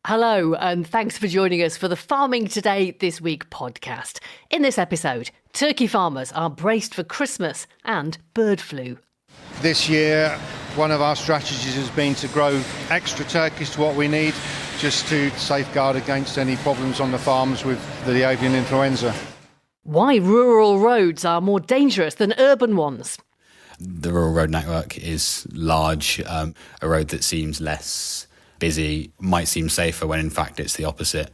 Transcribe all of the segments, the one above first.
Hello, and thanks for joining us for the Farming Today This Week podcast. In this episode, turkey farmers are braced for Christmas and bird flu. This year, one of our strategies has been to grow extra turkeys to what we need, just to safeguard against any problems on the farms with the avian influenza. Why rural roads are more dangerous than urban ones. The rural road network is large. A road that seems less busy might seem safer when in fact it's the opposite.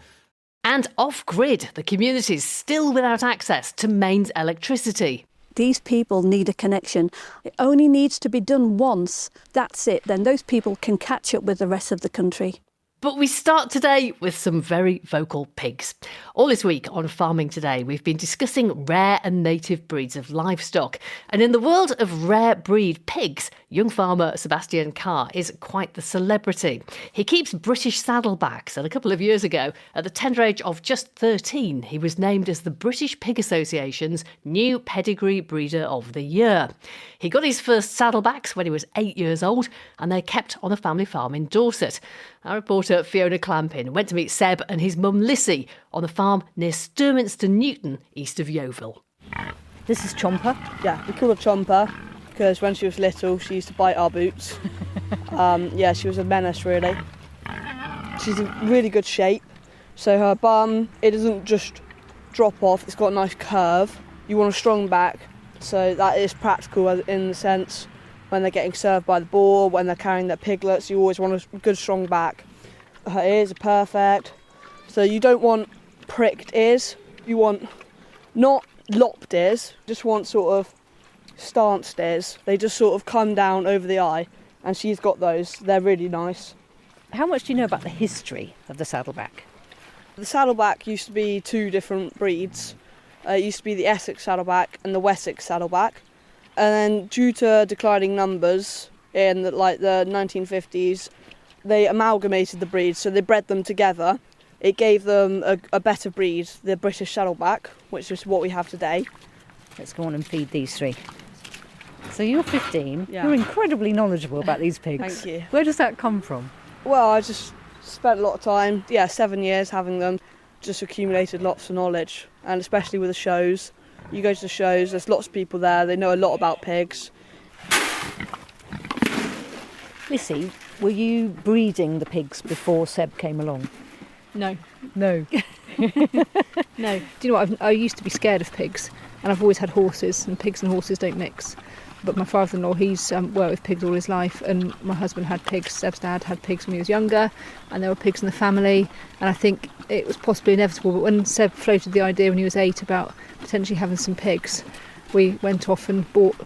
And off-grid, the community's still without access to mains electricity. These people need a connection. It only needs to be done once. That's it. Then those people can catch up with the rest of the country. But we start today with some very vocal pigs. All this week on Farming Today, we've been discussing rare and native breeds of livestock. And in the world of rare breed pigs, young farmer Sebastian Carr is quite the celebrity. He keeps British saddlebacks, and a couple of years ago, at the tender age of just 13, he was named as the British Pig Association's new Pedigree Breeder of the Year. He got his first saddlebacks when he was 8 years old, and they're kept on a family farm in Dorset. Our reporter Fiona Clampin went to meet Seb and his mum Lissy on a farm near Sturminster Newton, east of Yeovil. This is Chomper. Yeah, we call her Chomper because when she was little she used to bite our boots. She was a menace really. She's in really good shape, so her bum, it doesn't just drop off, it's got a nice curve. You want a strong back, so that is practical in the sense when they're getting served by the boar, when they're carrying their piglets, you always want a good strong back. Her ears are perfect, so you don't want pricked ears, you want not lopped ears, just want sort of stanced ears. They just sort of come down over the eye, and she's got those, they're really nice. How much do you know about the history of the saddleback? The saddleback used to be two different breeds. It used to be the Essex saddleback and the Wessex saddleback. And then due to declining numbers in the 1950s, they amalgamated the breeds, so they bred them together. It gave them a better breed, the British saddleback, which is what we have today. Let's go on and feed these three. So you're 15, Yeah. You're incredibly knowledgeable about these pigs. Thank you. Where does that come from? Well, I just spent a lot of time, 7 years having them, just accumulated lots of knowledge, and especially with the shows. You go to the shows, there's lots of people there, they know a lot about pigs. Lissy, were you breeding the pigs before Seb came along? No. No. No. Do you know what? I used to be scared of pigs, and I've always had horses, and pigs and horses don't mix. But my father-in-law, he's worked with pigs all his life, and my husband had pigs. Seb's dad had pigs when he was younger, and there were pigs in the family. And I think it was possibly inevitable. But when Seb floated the idea when he was 8 about potentially having some pigs, we went off and bought,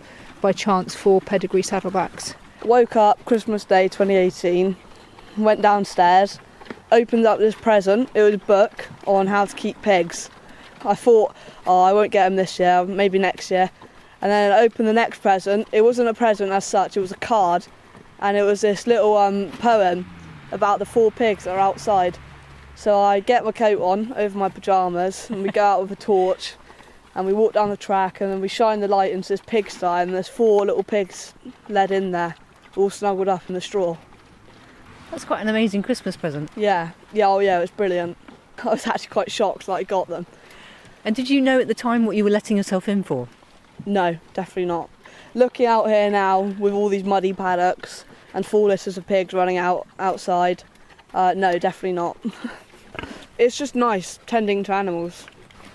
by chance, 4 pedigree saddlebacks. Woke up Christmas Day 2018, went downstairs, opened up this present. It was a book on how to keep pigs. I thought, I won't get them this year, maybe next year. And then I opened the next present. It wasn't a present as such, it was a card. And it was this little poem about the 4 pigs that are outside. So I get my coat on over my pyjamas and we go out with a torch and we walk down the track and then we shine the light into this pigsty and there's 4 little pigs led in there, all snuggled up in the straw. That's quite an amazing Christmas present. Yeah, it was brilliant. I was actually quite shocked that I got them. And did you know at the time what you were letting yourself in for? No, definitely not. Looking out here now with all these muddy paddocks and 4 litters of pigs running outside, no, definitely not. It's just nice tending to animals.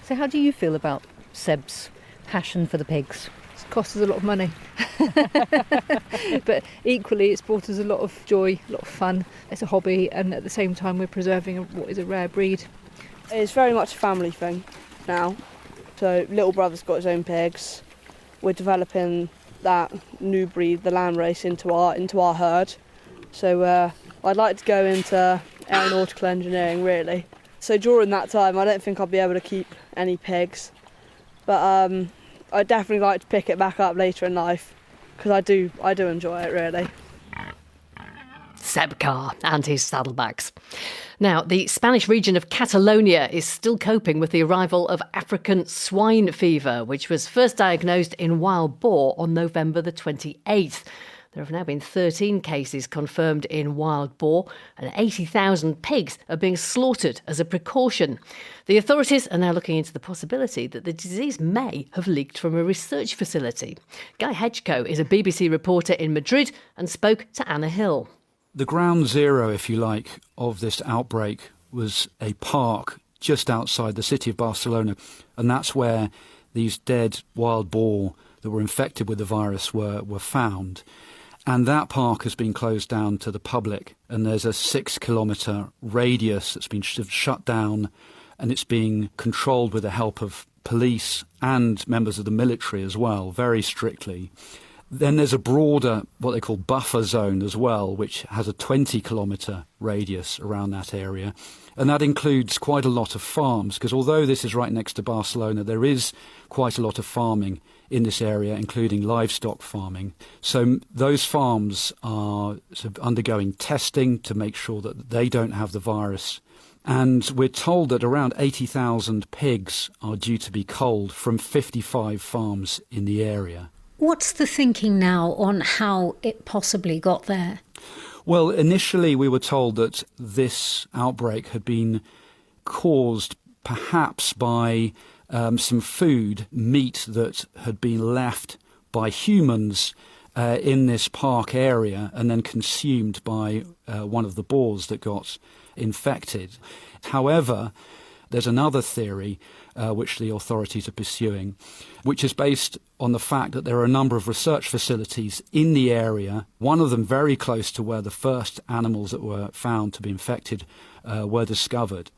So how do you feel about Seb's passion for the pigs? It's cost us a lot of money. But equally, it's brought us a lot of joy, a lot of fun. It's a hobby, and at the same time, we're preserving what is a rare breed. It's very much a family thing now. So little brother's got his own pigs. We're developing that new breed, the lamb race, into our herd. So I'd like to go into aeronautical engineering really. So during that time I don't think I'll be able to keep any pigs, but I'd definitely like to pick it back up later in life because I do enjoy it really. Seb Carr and his saddlebacks. Now, the Spanish region of Catalonia is still coping with the arrival of African swine fever, which was first diagnosed in wild boar on November the 28th. There have now been 13 cases confirmed in wild boar, and 80,000 pigs are being slaughtered as a precaution. The authorities are now looking into the possibility that the disease may have leaked from a research facility. Guy Hedgecoe is a BBC reporter in Madrid and spoke to Anna Hill. The ground zero, if you like, of this outbreak was a park just outside the city of Barcelona, and that's where these dead wild boar that were infected with the virus were found. And that park has been closed down to the public, and there's a 6-kilometre radius that's been shut down, and it's being controlled with the help of police and members of the military as well, very strictly. Then there's a broader, what they call buffer zone as well, which has a 20-kilometre radius around that area. And that includes quite a lot of farms, because although this is right next to Barcelona, there is quite a lot of farming in this area, including livestock farming. So those farms are sort of undergoing testing to make sure that they don't have the virus. And we're told that around 80,000 pigs are due to be culled from 55 farms in the area. What's the thinking now on how it possibly got there? Well, initially we were told that this outbreak had been caused perhaps by some food, meat that had been left by humans in this park area and then consumed by one of the boars that got infected. However, there's another theory which the authorities are pursuing, which is based on the fact that there are a number of research facilities in the area, one of them very close to where the first animals that were found to be infected were discovered.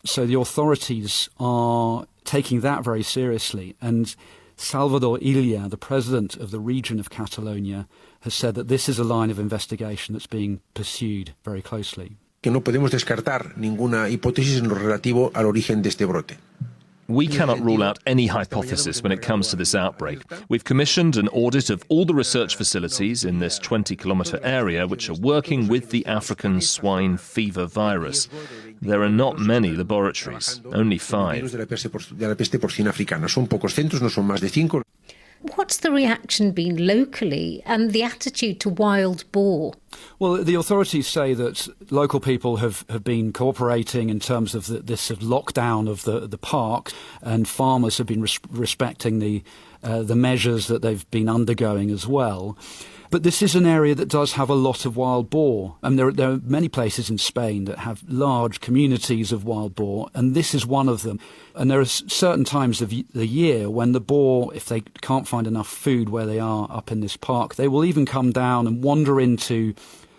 So the authorities are taking that very seriously. And Salvador Illa, the president of the region of Catalonia, has said that this is a line of investigation that's being pursued very closely. Que no podemos descartar ninguna hipótesis en lo relativo al origen de este brote. We cannot rule out any hypothesis when it comes to this outbreak. We've commissioned an audit of all the research facilities in this 20-kilometre area which are working with the African swine fever virus. There are not many laboratories, only 5. De la peste porcina africana. Son pocos centros, no son más de 5. What's the reaction been locally and the attitude to wild boar? Well, the authorities say that local people have been cooperating in terms of this sort of lockdown of the park, and farmers have been respecting the measures that they've been undergoing as well. But this is an area that does have a lot of wild boar. And there are many places in Spain that have large communities of wild boar, and this is one of them. And there are certain times of the year when the boar, if they can't find enough food where they are up in this park, they will even come down and wander into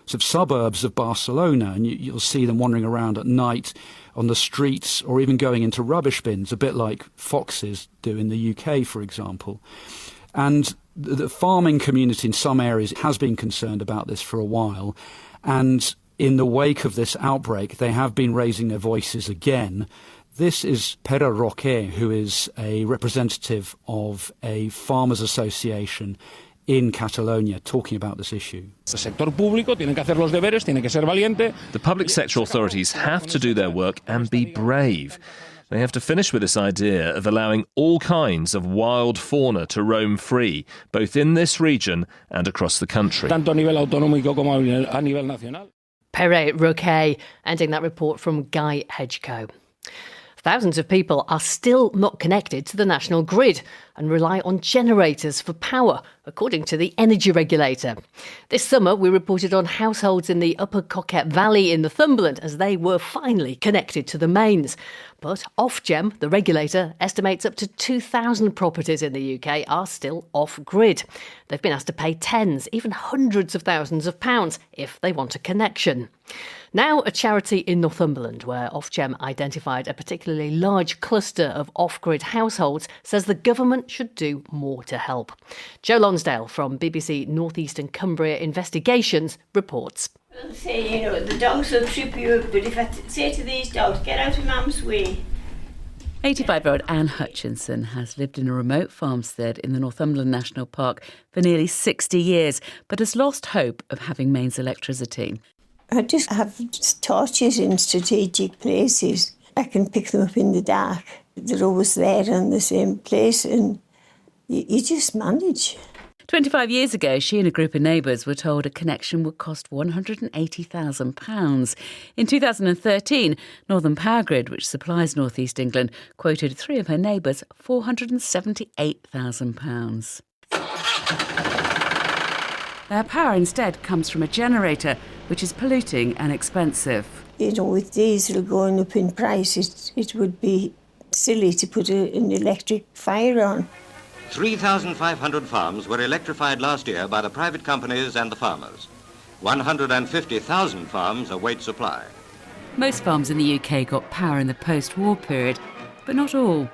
sort of suburbs of Barcelona, and you'll see them wandering around at night on the streets or even going into rubbish bins, a bit like foxes do in the UK, for example. And the farming community in some areas has been concerned about this for a while. And in the wake of this outbreak, they have been raising their voices again. This is Pere Roque, who is a representative of a farmers' association in Catalonia, talking about this issue. The public sector authorities have to do their work and be brave. They have to finish with this idea of allowing all kinds of wild fauna to roam free, both in this region and across the country. Pere Roque, ending that report from Guy Hedgecoe. Thousands of people are still not connected to the national grid and rely on generators for power, according to the energy regulator. This summer, we reported on households in the Upper Coquette Valley in Northumberland as they were finally connected to the mains. But Ofgem, the regulator, estimates up to 2,000 properties in the UK are still off-grid. They've been asked to pay tens, even hundreds of thousands of pounds if they want a connection. Now a charity in Northumberland, where Ofgem identified a particularly large cluster of off-grid households, says the government should do more to help. Joe Lonsdale from BBC North Eastern Cumbria Investigations reports. Say, the dogs will trip you up, but if I say to these dogs, get out of Mum's way. 85-year-old Anne Hutchinson has lived in a remote farmstead in the Northumberland National Park for nearly 60 years, but has lost hope of having mains electricity. I just have torches in strategic places. I can pick them up in the dark. They're always there in the same place, and you just manage. 25 years ago, she and a group of neighbours were told a connection would cost £180,000. In 2013, Northern Power Grid, which supplies North East England, quoted three of her neighbours £478,000. Their power instead comes from a generator, which is polluting and expensive. You know, with diesel going up in price, it would be silly to put an electric fire on. 3,500 farms were electrified last year by the private companies and the farmers. 150,000 farms await supply. Most farms in the UK got power in the post-war period, but not all.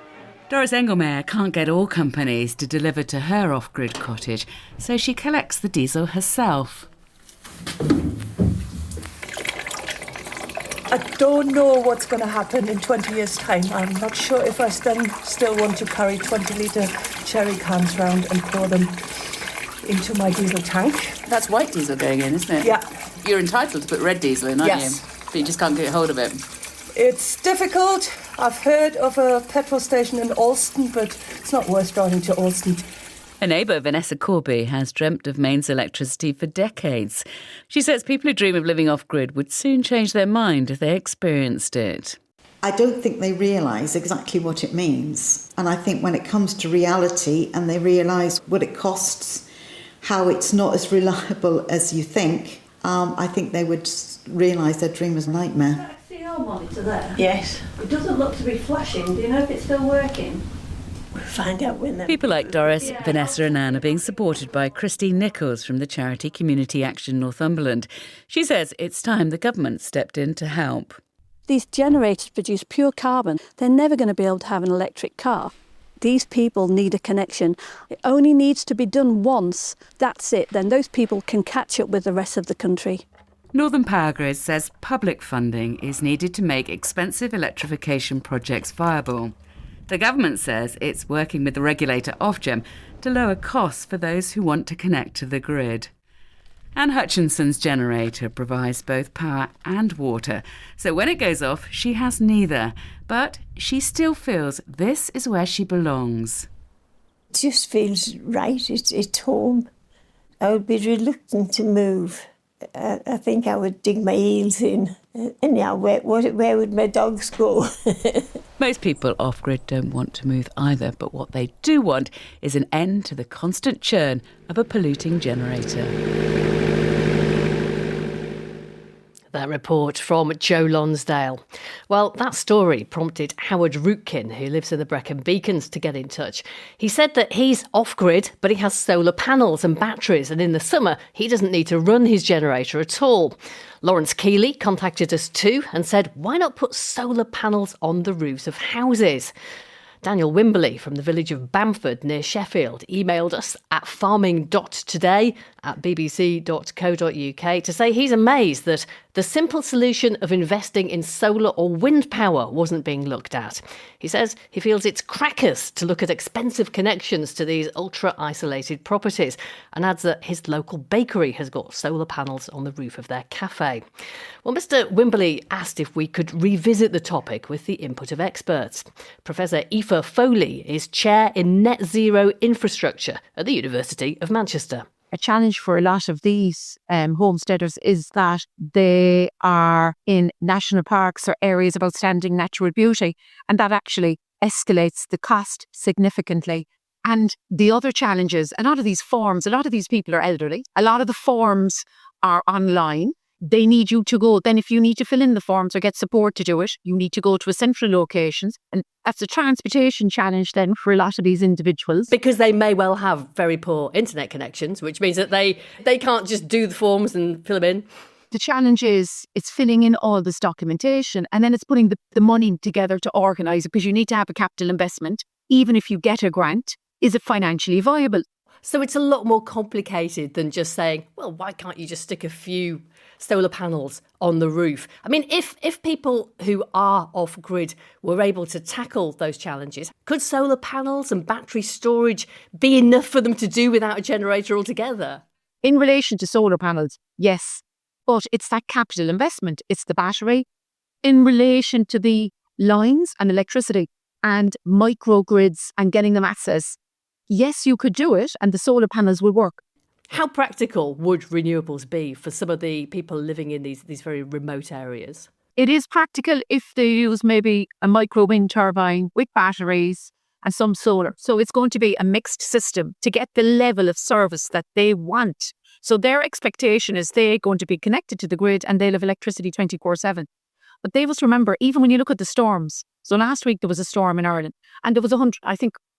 Doris Engelmeyer can't get all companies to deliver to her off-grid cottage, so she collects the diesel herself. I don't know what's going to happen in 20 years' time. I'm not sure if I still want to carry 20-litre cherry cans round and pour them into my diesel tank. That's white diesel going in, isn't it? Yeah. You're entitled to put red diesel in, aren't you? But you just can't get hold of it. It's difficult. I've heard of a petrol station in Alston, but it's not worth driving to Alston. A neighbour, Vanessa Corby, has dreamt of mains electricity for decades. She says people who dream of living off-grid would soon change their mind if they experienced it. I don't think they realise exactly what it means. And I think when it comes to reality and they realise what it costs, how it's not as reliable as you think, I think they would realise their dream was a nightmare. See our monitor there? Yes. It doesn't look to be flashing. Do you know if it's still working? We'll find out when they're... People like Doris, Vanessa and Anne are being supported by Christine Nichols from the charity Community Action Northumberland. She says it's time the government stepped in to help. These generators produce pure carbon. They're never going to be able to have an electric car. These people need a connection. It only needs to be done once. That's it. Then those people can catch up with the rest of the country. Northern Power Grid says public funding is needed to make expensive electrification projects viable. The government says it's working with the regulator Ofgem to lower costs for those who want to connect to the grid. Anne Hutchinson's generator provides both power and water, so when it goes off, she has neither. But she still feels this is where she belongs. It just feels right. It's home. I would be reluctant to move. I think I would dig my heels in. And yeah, where would my dogs go? Most people off-grid don't want to move either, but what they do want is an end to the constant churn of a polluting generator. That report from Joe Lonsdale. Well, that story prompted Howard Rootkin, who lives in the Brecon Beacons, to get in touch. He said that he's off-grid, but he has solar panels and batteries, and in the summer, he doesn't need to run his generator at all. Lawrence Keeley contacted us too and said, why not put solar panels on the roofs of houses? Daniel Wimberley from the village of Bamford near Sheffield emailed us at farming.today@bbc.co.uk to say he's amazed that the simple solution of investing in solar or wind power wasn't being looked at. He says he feels it's crackers to look at expensive connections to these ultra-isolated properties and adds that his local bakery has got solar panels on the roof of their cafe. Well, Mr Wimberley asked if we could revisit the topic with the input of experts. Professor Aoife Foley is Chair in Net Zero Infrastructure at the University of Manchester. A challenge for a lot of these homesteaders is that they are in national parks or areas of outstanding natural beauty, and that actually escalates the cost significantly. And the other challenges, a lot of these people are elderly, a lot of the forms are online. They need you to go. Then if you need to fill in the forms or get support to do it, you need to go to a central location. And that's a transportation challenge then for a lot of these individuals. Because they may well have very poor internet connections, which means that they can't just do the forms and fill them in. The challenge is it's filling in all this documentation and then it's putting the money together to organise it, because you need to have a capital investment. Even if you get a grant, is it financially viable? So it's a lot more complicated than just saying, well, why can't you just stick a few solar panels on the roof? I mean, if people who are off-grid were able to tackle those challenges, could solar panels and battery storage be enough for them to do without a generator altogether? In relation to solar panels, yes. But it's that capital investment. It's the battery. In relation to the lines and electricity and microgrids and getting them access, yes, you could do it and the solar panels will work. How practical would renewables be for some of the people living in these very remote areas? It is practical if they use maybe a micro wind turbine with batteries and some solar. So it's going to be a mixed system to get the level of service that they want. So their expectation is they're going to be connected to the grid and they'll have electricity 24/7. But they must remember, even when you look at the storms, so last week there was a storm in Ireland and there was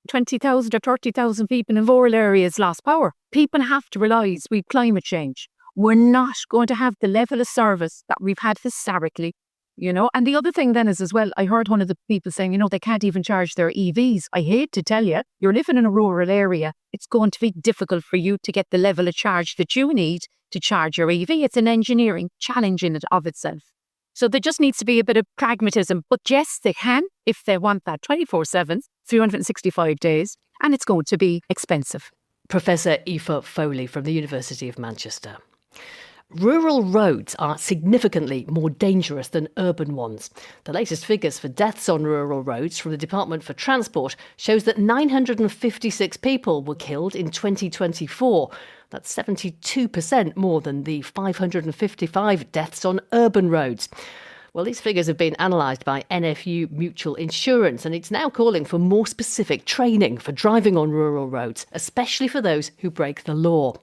20,000 or 30,000 people in rural areas lost power. People have to realise we've climate change. We're not going to have the level of service that we've had historically, And the other thing then is as well, I heard one of the people saying, they can't even charge their EVs. I hate to tell you, you're living in a rural area. It's going to be difficult for you to get the level of charge that you need to charge your EV. It's an engineering challenge in it of itself. So there just needs to be a bit of pragmatism. But yes, they can if they want that 24/7, 365 days, and it's going to be expensive. Professor Aoife Foley from the University of Manchester. Rural roads are significantly more dangerous than urban ones. The latest figures for deaths on rural roads from the Department for Transport shows that 956 people were killed in 2024. That's 72% more than the 555 deaths on urban roads. Well, these figures have been analysed by NFU Mutual Insurance, and it's now calling for more specific training for driving on rural roads, especially for those who break the law.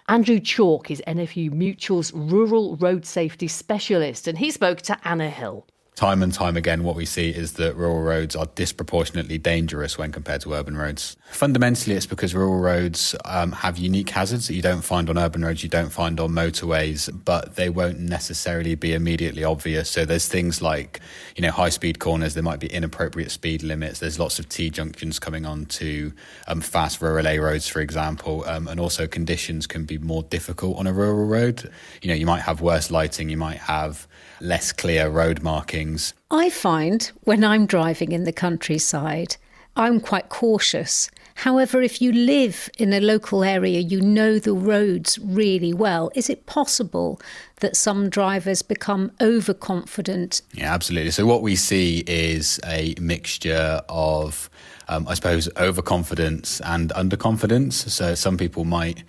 Andrew Chalk is NFU Mutual's rural road safety specialist, and he spoke to Anna Hill. Time and time again, what we see is that rural roads are disproportionately dangerous when compared to urban roads. Fundamentally, it's because rural roads have unique hazards that you don't find on urban roads, you don't find on motorways, but they won't necessarily be immediately obvious. So there's things like, high-speed corners, there might be inappropriate speed limits. There's lots of T-junctions coming on to fast rural A roads, for example, and also conditions can be more difficult on a rural road. You might have worse lighting, you might have less clear road markings. I find when I'm driving in the countryside, I'm quite cautious. However, if you live in a local area, you know the roads really well. Is it possible that some drivers become overconfident? Yeah, absolutely. So what we see is a mixture of, overconfidence and underconfidence. So some people might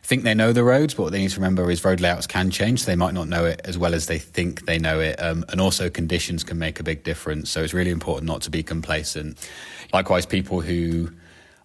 think they know the roads, but what they need to remember is road layouts can change. So they might not know it as well as they think they know it. And also conditions can make a big difference. So it's really important not to be complacent. Likewise, people who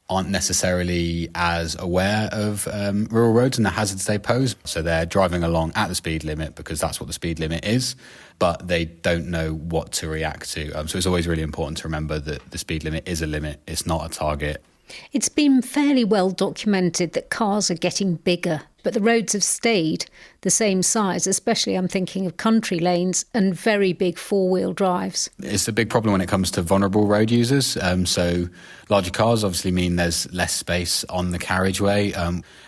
aren't necessarily as aware of rural roads and the hazards they pose. So they're driving along at the speed limit because that's what the speed limit is, but they don't know what to react to. So it's always really important to remember that the speed limit is a limit. It's not a target. It's been fairly well documented that cars are getting bigger, but the roads have stayed the same size, especially I'm thinking of country lanes and very big four-wheel drives. It's a big problem when it comes to vulnerable road users. So larger cars obviously mean there's less space on the carriageway.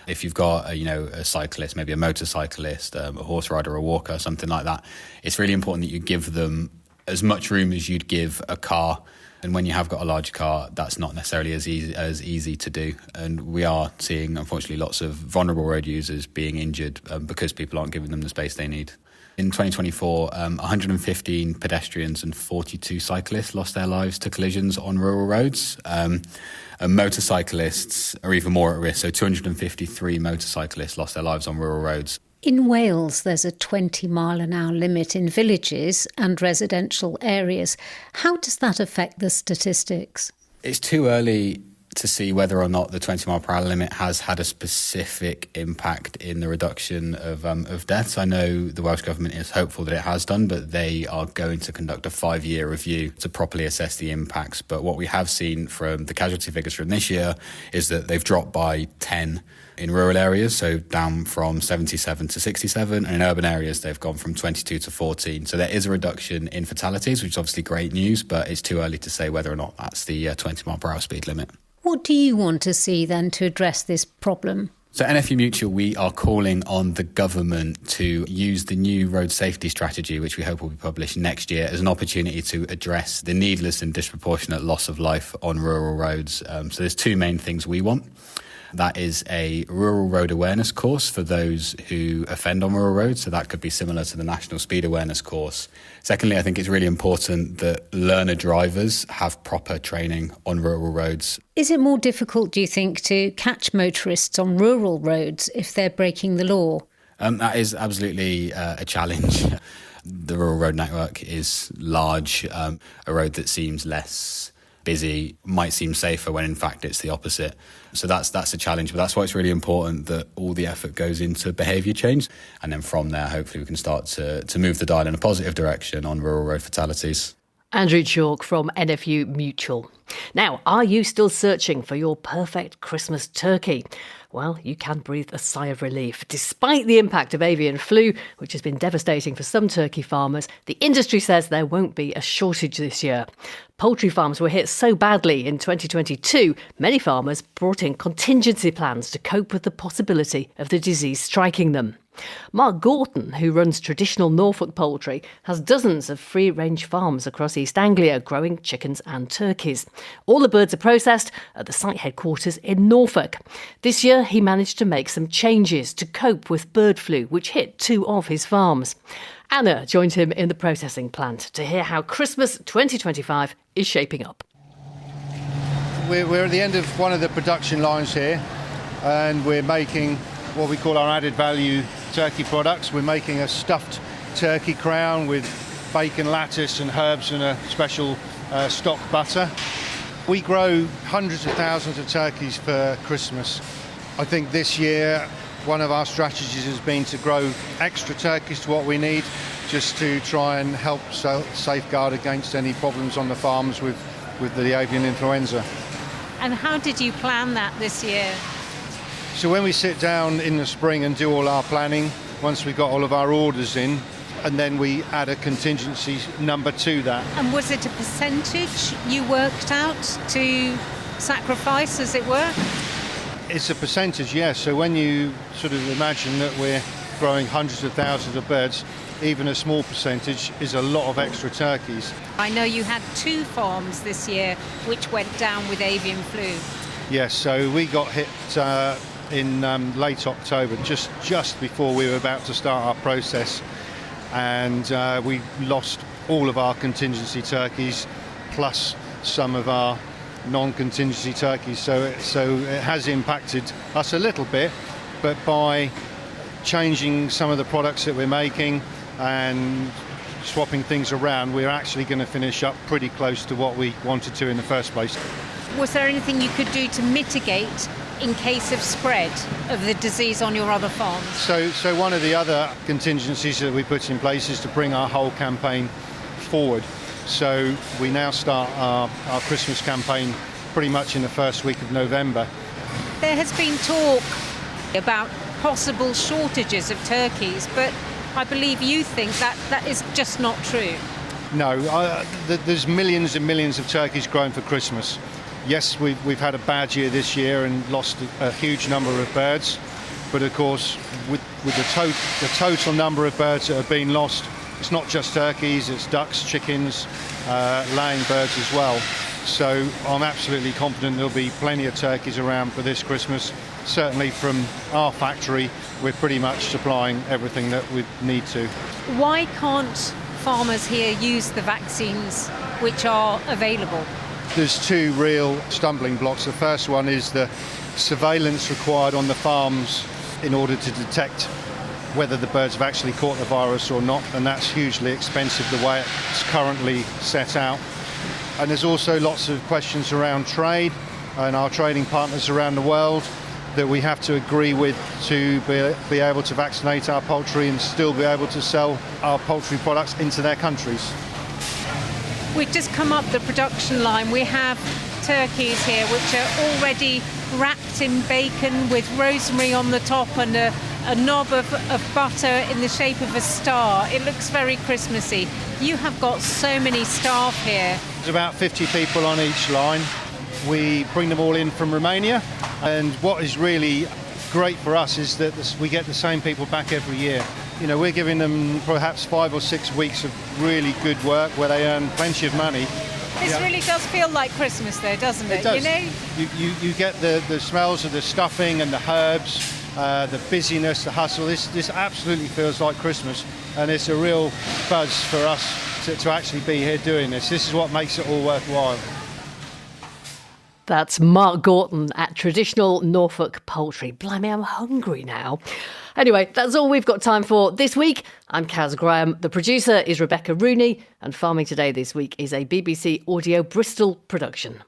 If you've got a cyclist, maybe a motorcyclist, a horse rider, a walker, something like that, it's really important that you give them as much room as you'd give a car. And when you have got a large car, that's not necessarily as easy to do. And we are seeing, unfortunately, lots of vulnerable road users being injured because people aren't giving them the space they need. In 2024, 115 pedestrians and 42 cyclists lost their lives to collisions on rural roads. And motorcyclists are even more at risk. So 253 motorcyclists lost their lives on rural roads. In Wales, there's a 20-mile-an-hour limit in villages and residential areas. How does that affect the statistics? It's too early to see whether or not the 20-mile-per-hour limit has had a specific impact in the reduction of deaths. I know the Welsh Government is hopeful that it has done, but they are going to conduct a 5-year review to properly assess the impacts. But what we have seen from the casualty figures from this year is that they've dropped by 10 in rural areas, so down from 77 to 67, and in urban areas they've gone from 22 to 14. So there is a reduction in fatalities, which is obviously great news, but it's too early to say whether or not that's the 20-mile-per-hour speed limit. What do you want to see then to address this problem? So NFU Mutual, we are calling on the government to use the new road safety strategy, which we hope will be published next year, as an opportunity to address the needless and disproportionate loss of life on rural roads. So there's two main things we want. That is a rural road awareness course for those who offend on rural roads, so that could be similar to the National Speed Awareness course. Secondly, I think it's really important that learner drivers have proper training on rural roads. Is it more difficult, do you think, to catch motorists on rural roads if they're breaking the law? That is absolutely a challenge. The rural road network is large. A road that seems less busy might seem safer when in fact it's the opposite. So that's a challenge, but that's why it's really important that all the effort goes into behaviour change, and then from there hopefully we can start to move the dial in a positive direction on rural road fatalities. Andrew Chalk from NFU Mutual. Now, are you still searching for your perfect Christmas turkey? Well, you can breathe a sigh of relief. Despite the impact of avian flu, which has been devastating for some turkey farmers, the industry says there won't be a shortage this year. Poultry farms were hit so badly in 2022, many farmers brought in contingency plans to cope with the possibility of the disease striking them. Mark Gorton, who runs traditional Norfolk poultry, has dozens of free-range farms across East Anglia growing chickens and turkeys. All the birds are processed at the site headquarters in Norfolk. This year, he managed to make some changes to cope with bird flu, which hit 2 of his farms. Anna joined him in the processing plant to hear how Christmas 2025 is shaping up. We're at the end of one of the production lines here, and we're making what we call our added value turkey products. We're making a stuffed turkey crown with bacon lattice and herbs and a special stock butter. We grow hundreds of thousands of turkeys for Christmas. I think this year one of our strategies has been to grow extra turkeys to what we need, just to try and help safeguard against any problems on the farms with the avian influenza. And how did you plan that this year? So when we sit down in the spring and do all our planning, once we've got all of our orders in, and then we add a contingency number to that. And was it a percentage you worked out to sacrifice, as it were? It's a percentage, yes. So when you sort of imagine that we're growing hundreds of thousands of birds, even a small percentage is a lot of extra turkeys. I know you had 2 farms this year which went down with avian flu. Yes, so we got hit in late October, just before we were about to start our process, and we lost all of our contingency turkeys plus some of our non-contingency turkeys, so it has impacted us a little bit, but by changing some of the products that we're making and swapping things around, we're actually going to finish up pretty close to what we wanted to in the first place. Was there anything you could do to mitigate in case of spread of the disease on your other farms? So one of the other contingencies that we put in place is to bring our whole campaign forward. So we now start our Christmas campaign pretty much in the first week of November. There has been talk about possible shortages of turkeys, but I believe you think that is just not true. No, there's millions and millions of turkeys grown for Christmas. Yes, we've had a bad year this year and lost a huge number of birds, but of course with the total number of birds that have been lost, it's not just turkeys, it's ducks, chickens, laying birds as well. So I'm absolutely confident there'll be plenty of turkeys around for this Christmas. Certainly from our factory, we're pretty much supplying everything that we need to. Why can't farmers here use the vaccines which are available? There's 2 real stumbling blocks. The first one is the surveillance required on the farms in order to detect whether the birds have actually caught the virus or not, and that's hugely expensive the way it's currently set out. And there's also lots of questions around trade and our trading partners around the world that we have to agree with to be able to vaccinate our poultry and still be able to sell our poultry products into their countries. We've just come up the production line. We have turkeys here which are already wrapped in bacon with rosemary on the top and a knob of butter in the shape of a star. It looks very Christmassy. You have got so many staff here. There's about 50 people on each line. We bring them all in from Romania, and what is really great for us is that we get the same people back every year. You know, we're giving them perhaps 5 or 6 weeks of really good work where they earn plenty of money, This really does feel like Christmas though, doesn't it? It does. You know? You get the smells of the stuffing and the herbs, the busyness, the hustle. This absolutely feels like Christmas, and it's a real buzz for us to actually be here doing this. This is what makes it all worthwhile. That's Mark Gorton at traditional Norfolk Poultry. Blimey, I'm hungry now. Anyway, that's all we've got time for this week. I'm Kaz Graham. The producer is Rebecca Rooney. And Farming Today this week is a BBC Audio Bristol production.